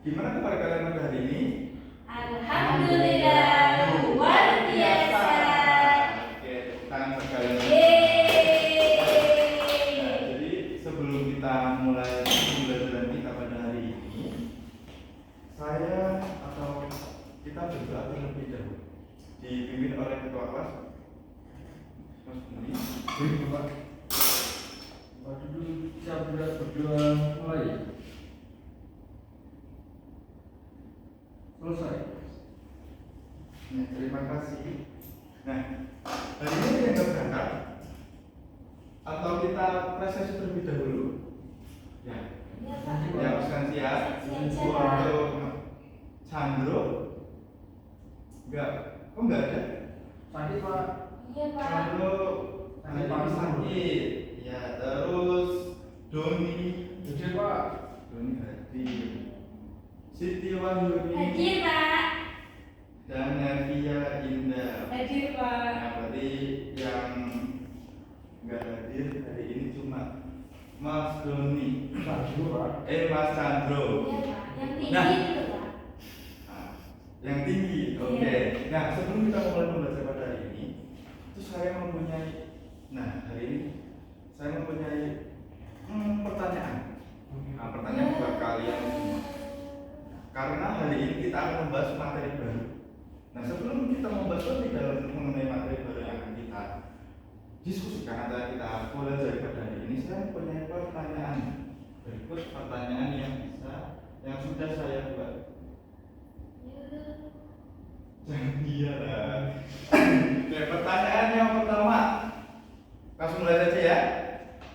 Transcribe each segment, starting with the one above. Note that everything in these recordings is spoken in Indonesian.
Gimana kabar kalian pada hari ini? Alhamdulillah, luar biasa. Oke, tepuk tangan buat kalian. Yeay. Nah, jadi sebelum kita mulai pembelajaran kita pada hari ini, saya atau kita berdoa terlebih dahulu, dipimpin oleh ketua kelas. Mas Budi. Waktu dulu kita berdoa mulai. Selesai. Nah, terima kasih. Nah, hari ini kita berangkat atau kita presentasi terlebih dahulu? Ya. Iya, Pak. Ya, pesan siap. Siap. Untuk Chandro. Enggak. Kok enggak ada? Sakit Pak. Iya, Pak. Chandro Sakit hari Pak. ini sakit. Ya, terus Doni. Hadir Pak. Doni hadir. Siti Wahyuni. Hadir, Pak. Dan Nevia Indah. Hadir, Pak. Nah, berarti yang enggak hadir hari ini cuma Mas Doni. Sakit Pak. Mas Chandro. Iya, Pak. Yang tinggi Nah. dulu, Pak. Nah, yang tinggi, oke. Nah, sebelum kita mulai membaca pada hari ini, itu saya mempunyai, hari ini saya mempunyai pertanyaan. Nah, pertanyaan buat kalian semua. Karena hari ini kita akan membahas materi baru. Nah, sebelum kita membahas lebih dalam mengenai materi baru yang akan kita diskusikan atau kita pelajari pada hari ini, saya mempunyai pertanyaan. Berikut pertanyaan yang sudah saya buat. Jangan iya lah. Oke, pertanyaan yang pertama, langsung mulai saja ya.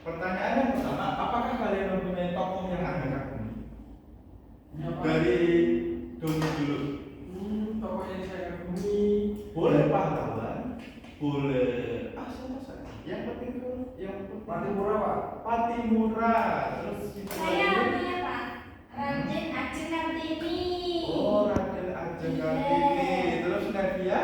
Pertanyaan yang pertama, apakah kalian mempunyai tokoh yang anda kagumi? Dari Doni dulu. Tokoh yang saya kagumi. Boleh pahlawan, boleh siapa saja. Yang penting Patimura Pak. Patimura. Terus Saya punya, Pak. Raden Ajeng Kartini. Oh, Raden Ajeng Kartini. Terus Nevia?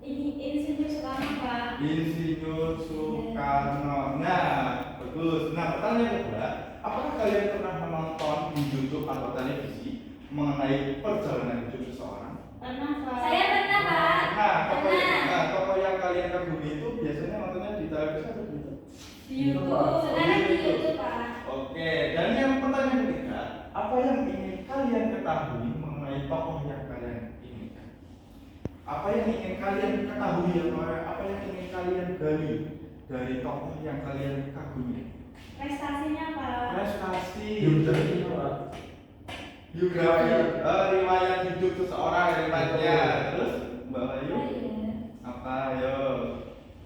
Ini Insinyur Soekarno, Pak. Insinyur Soekarno. Nah, bagus. Nah, pertanyaan kedua, apakah kalian pernah menonton di YouTube atau televisi mengenai perjalanan hidup seseorang? Pernah, Pak. Saya pernah, Pak. Tokoh yang kalian kagumi itu biasanya nontonnya di televisi atau di YouTube? Di YouTube. Sekarang di YouTube, Pak. Oke, dan yang pertanyaan ketiga, apa yang ingin kalian ketahui mengenai tokoh yang kalian inginkan? Apa yang ingin kalian ketahui apa yang ingin kalian gali dari tokoh yang kalian kagumi? Prestasinya, Pak. Prestasi, Biografi Pak. biografi, riwayat hidup seseorang, riwayatnya. Terus Mbak Bayu, apa yo?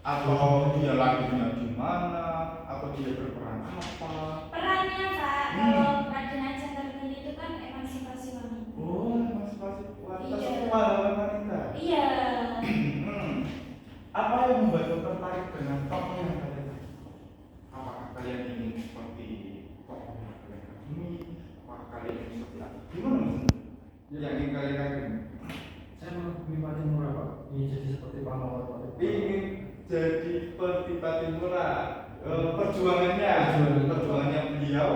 Atau dia lahirnya di mana? Atau dia berperan apa? Perannya, Pak, kalau Raden Ajeng Kartini itu kan emansipasi wanita. Oh, emansipasi wanita, Iya. pahlawan wanita. Iya. Apa yang membuat tertarik dengan tokoh yang kalian kagumi? Apakah kalian ingin seperti tokoh yang kalian kagumi? Apakah kalian ingin seperti apa? Gimana Mas? Yang ingin kalian kagumi? Saya mengagumi Patimura Pak. Ingin jadi seperti pahlawan Patimura. Ingin jadi seperti Patimura. Perjuangannya beliau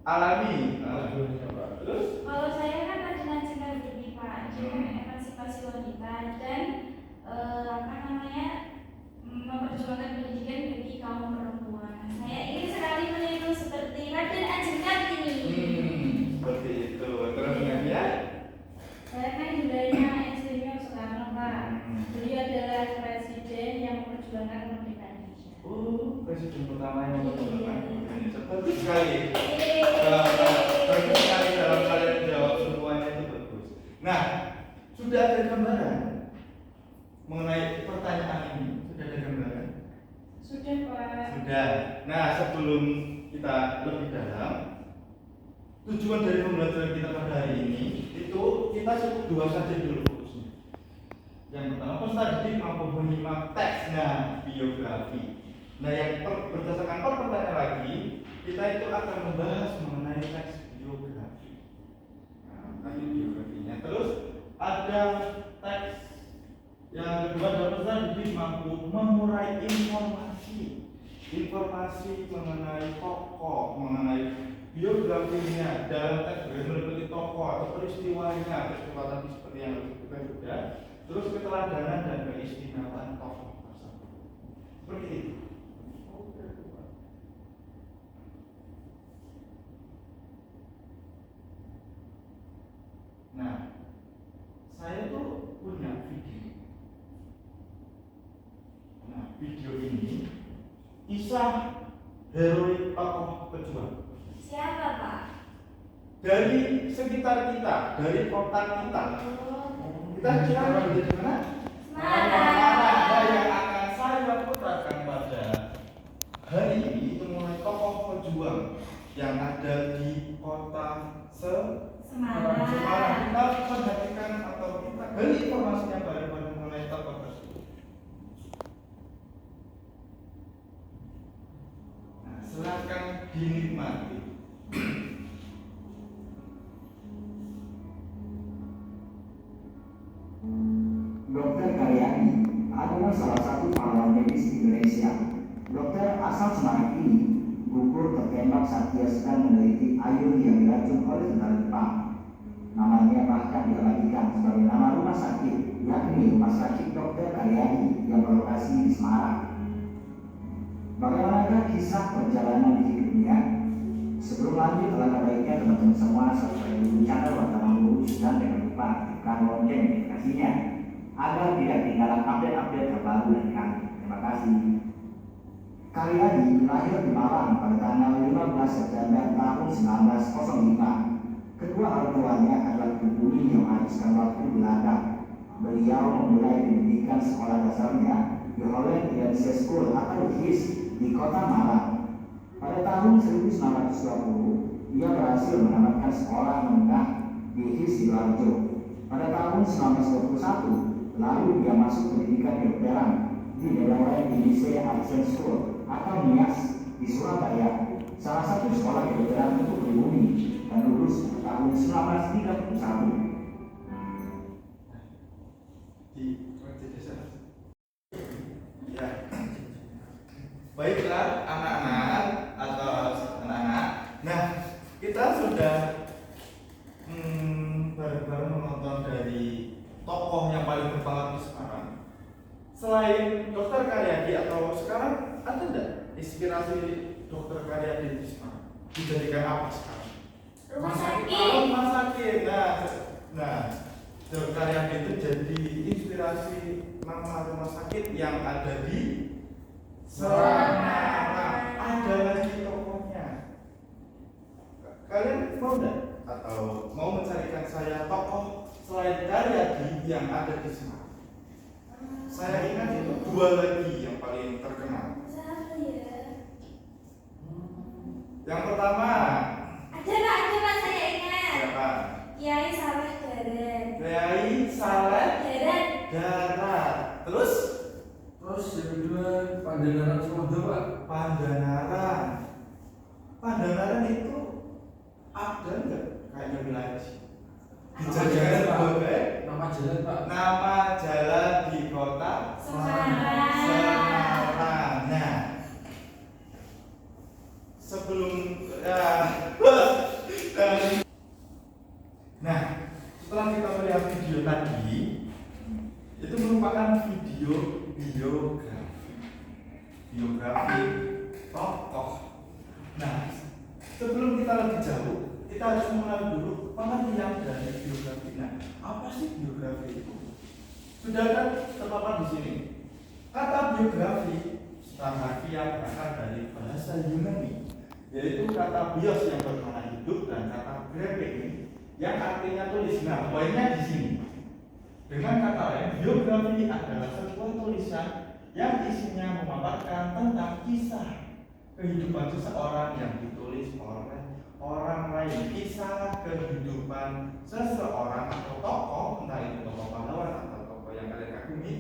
alami. Perjuangannya, Pak. Terus Kalau saya kan Raden Ajeng Kartini, Pak. Dia kan emansipasi wanita dan memperjuangkan pendidikan bagi kaum perempuan. Saya ingin sekali meniru seperti Raden Ajeng Kartini. Seperti itu. Terus ya? Saya kan idolanya Insinyur Soekarno, Pak. Beliau adalah presiden yang memperjuangkan kemerdekaan Indonesia. Oh, presiden pertama yang memperjuangkan Indonesia. Bagus sekali. Bagus sekali dalam kalian jawab semuanya itu bagus. Nah, sudah ada gambaran mengenai pertanyaan ini. Sudah ada gambaran? Sudah, Pak. Sudah. Nah, sebelum kita lebih dalam, tujuan dari pembelajaran kita pada hari ini itu kita cukup dua saja dulu fokusnya. Yang pertama peserta didik mampu menyimak teks, biografi. Nah, yang berdasarkan pertanyaan lagi, kita itu akan membahas mengenai teks biografi. Tadi biografinya. Terus ada teks yang kedua adalah peserta didik mampu mengurai informasi mengenai tokoh, mengenai biografinya dalam teks meliputi tokoh atau peristiwanya, peristiwa tadi seperti yang disebutkan juga, terus keteladanan dan keistimewaan tokoh tersebut. Seperti itu. Nah, saya tuh punya video. Nah, video ini kisah heroik tokoh pejuang. Siapa, Pak? Dari sekitar kita, dari kota kita. Kita sekarang di mana? Semarang. Nah, yang akan saya putarkan pada hari ini itu mulai tokoh pejuang yang ada di kota Semarang. Kita perhatikan atau kita gali informasinya baru mengenai tokoh tersebut. Nah, silakan dinikmati. Dr. Karyadi adalah salah satu pahlawan medis Indonesia. Dokter asal Semarang ini gugur tertembak saat dia sedang meneliti Ayun yang diracun oleh tentara Jepang. Namanya bahkan diabadikan sebagai nama rumah sakit, yakni Rumah Sakit Dr. Karyadi yang berlokasi di Semarang. Bagaimana kisah perjalanan hidupnya? Sebelum lanjut, alangkah baiknya teman-teman semua subscribe dulu channel Wartawan Lurus dan jangan lupa tekan lonceng notifikasinya agar tidak ketinggalan update-update terbaru dari kami. Terima kasih. Karyadi lahir di Malang pada tanggal 15 September tahun 1905. Kedua orang tuanya adalah pribumi yang menghabiskan waktu di ladang. Beliau memulai pendidikan sekolah dasarnya di Holland Residential School atau HIS di kota Malang. Pada tahun 1920, ia berhasil menamatkan sekolah menengah di HIS Sidoarjo. Pada tahun 1921, lalu dia masuk pendidikan kedokteran di Delaware Indonesia Action School atau NIAS di Surabaya, salah satu sekolah kedokteran untuk pribumi, dan lulus pada tahun 1931. Ya. Baiklah anak-anak atau anak-anak. Nah, kita sudah bareng-bareng menonton dari tokoh yang paling berpengaruh sekarang. Selain Dokter Karyadi atau sekarang ada tidak inspirasi Dokter Karyadi di Semarang? Dijadikan apa sekarang? Rumah sakit. Rumah sakit. Nah, Dokter Karyadi itu jadi inspirasi nama rumah sakit yang ada di Semarang. Ada lagi tokohnya. Kalian mau enggak? Atau mau mencarikan saya tokoh selain Karyadi yang ada di Semarang? Saya ingat itu dua lagi yang paling terkenal. Siapa ya? Yang pertama, Ada Pak, saya ingat. siapa? Kiai Saleh Darat. Kiai Saleh Darat. Terus yang kedua Pandanaran Sumodo, Pak. Pandanaran. Pandanaran itu ada enggak kayaknya wilayah di sini? Dijadikan sebagai Nama jalan, Pak. nama jalan di kota Semarang. Nah, sebelum nah, setelah kita melihat video tadi, itu merupakan video biografi tokoh. Nah, sebelum kita lebih jauh, kita harus mengenal dulu pengertian dari biografi. Nah, apa sih biografi itu? Sudah kan terpampang di sini. Kata biografi secara harfiah berasal dari bahasa Yunani, yaitu kata bios yang bermakna hidup dan kata grafik yang artinya tulis. Nah, poinnya di sini. Dengan kata lain, biografi adalah sebuah tulisan yang isinya memaparkan tentang kisah kehidupan seseorang yang ditulis oleh orang lain. Kisah kehidupan seseorang atau tokoh, entah itu tokoh pahlawan atau tokoh yang kalian kagumi,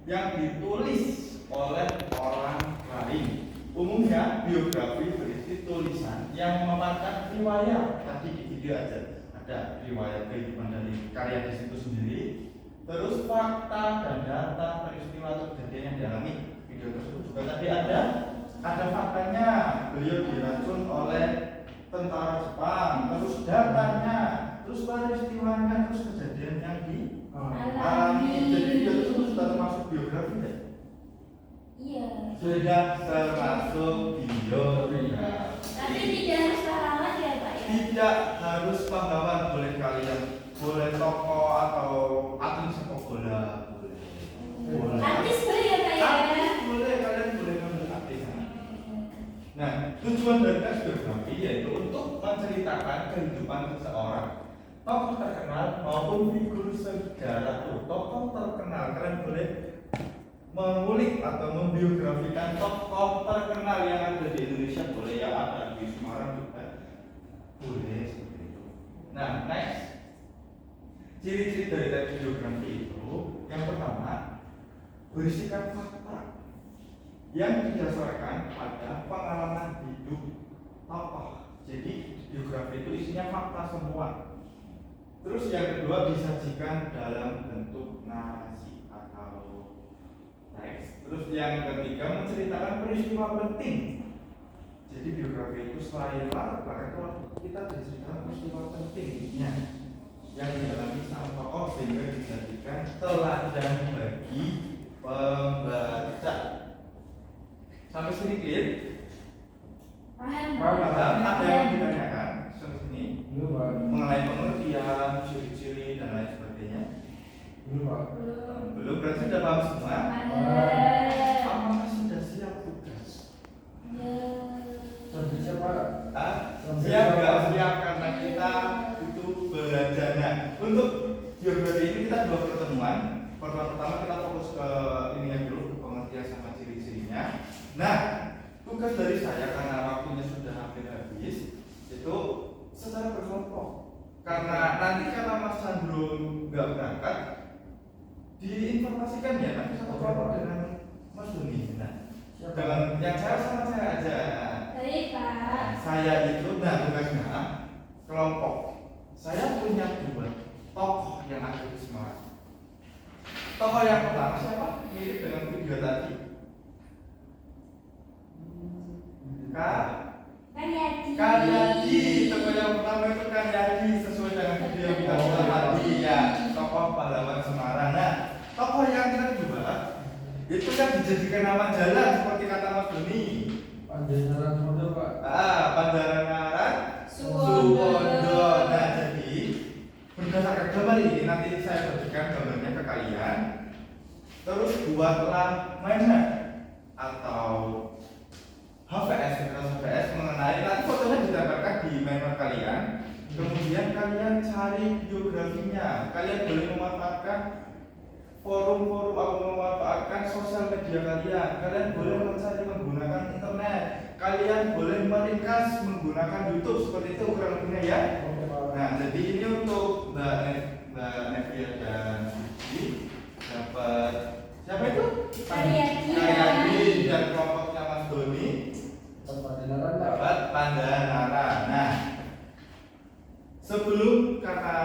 yang ditulis oleh orang lain. Umumnya biografi berisi tulisan yang memaparkan riwayat. Tadi di video aja ada riwayat kehidupan dari karya di situ sendiri. Terus fakta dan data peristiwa atau kejadian yang dialami video tersebut juga tadi ada faktanya, beliau diracun oleh tentara terus peristiwanya, terus kejadian yang Alami. dialami. Jadi itu sudah termasuk biografi ya? Iya. Sudah termasuk biografi. Tapi tidak harus pahlawan ya Pak ya. Tidak harus pahlawan, boleh kalian, boleh tokoh atau atlet sepak bola, boleh. Artis boleh ya Pak ya. Artis boleh, kalian boleh ngambil artis. Nah, tujuan dari tes biografi yaitu untuk menceritakan kehidupan seseorang, tokoh terkenal maupun figur sejarah. Tokoh terkenal, kalian boleh mengulik atau membiografikan tokoh terkenal yang ada di Indonesia, boleh, yang ada di Semarang juga boleh, seperti itu. Nah, next, ciri-ciri dari tes biografi itu yang pertama, berisikan fakta yang didasarkan pada pengalaman hidup tokoh. Jadi biografi itu isinya fakta semua. Terus yang kedua, disajikan dalam bentuk narasi atau teks. Terus yang ketiga, menceritakan peristiwa penting. Jadi biografi itu selain latar belakang, kita diceritakan peristiwa pentingnya yang dialami sama tokoh sehingga dijadikan teladan bagi pembaca. Sampai sini clear? Paham. Paham? Ada yang ditanyakan sampai sini Belum Pak. mengenai pengertian, ciri-ciri dan lain sebagainya? Belum Pak. Belum, berarti sudah paham semua? Ada. Apakah sudah siap tugas? Ya. Tentu siapa? Siap nggak siap karena kita itu belajar. Nah, untuk biografi ini kita dua pertemuan. Pertemuan pertama kita fokus ke ini yang dulu, pengertian sama ciri-cirinya. Nah, tugas dari saya karena waktunya sudah hampir habis, itu secara berkelompok. Karena nanti karena Mas Sandro nggak berangkat, diinformasikan ya nanti satu kelompok dengan Mas Doni. Nah, dengan yang saya sama saya aja. Baik Pak. Saya itu, nah tugasnya kelompok. Saya punya dua tokoh yang ada di Semarang. Tokoh yang pertama siapa? Mirip dengan video tadi. Karyadi. Tokoh yang pertama itu Karyadi, sesuai dengan video yang kita sudah tadi ya. Tokoh pahlawan Semarang. Nah, tokoh yang kedua itu kan dijadikan nama jalan seperti kata Mas Doni. Panjenengan Suwondo Pak. Pandangaran Suwondo. Nah, jadi berdasarkan gambar ini nanti saya berikan gambarnya ke kalian. Terus buatlah mind map atau HVS mengenai, nanti fotonya ditempelkan di mind map kalian. Kemudian kalian cari biografinya. Kalian boleh memanfaatkan forum-forum atau memanfaatkan sosial media kalian. Kalian boleh mencari menggunakan internet. Kalian boleh meringkas menggunakan YouTube, seperti itu kurang lebihnya ya. Nah, jadi ini untuk Mbak Nevia dan Suci dapat siapa itu? Karyadi dan kelompoknya Mas Doni Panjenengan Pak. dapat Pandanaran. Nah, sebelum karena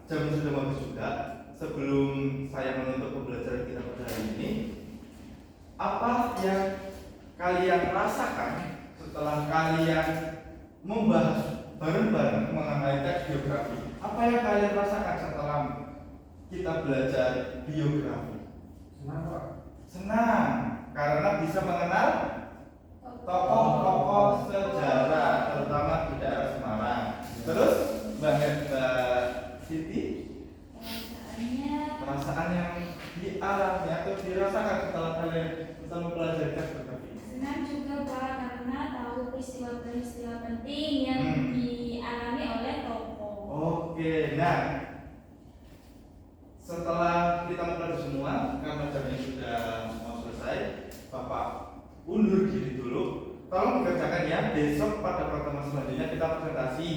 jam sudah mau sudah, sebelum saya menutup pembelajaran kita pada hari ini, apa yang kalian rasakan setelah kalian membahas bareng-bareng mengenai teks biografi? Apa yang kalian rasakan setelah kita belajar biografi? Senang Pak. Senang, karena bisa mengenal tokoh-tokoh sejarah, terutama di daerah Semarang. Terus, Mbak Siti, perasaan yang dialami atau dirasakan setelah kalian bisa mempelajari teks biografi? Senang juga Pak karena tahu peristiwa-peristiwa penting yang dialami oleh tokoh. Oke, nah setelah kita mempelajari semua, karena jamnya sudah mau selesai, Bapak undur diri dulu. Tolong dikerjakan ya, besok pada pertemuan selanjutnya kita presentasi.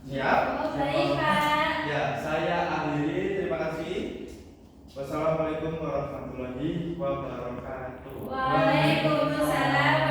Siap? Oh baik Pak. Ya, saya akhiri. Terima kasih. Wassalamualaikum warahmatullahi wabarakatuh. Waalaikumsalam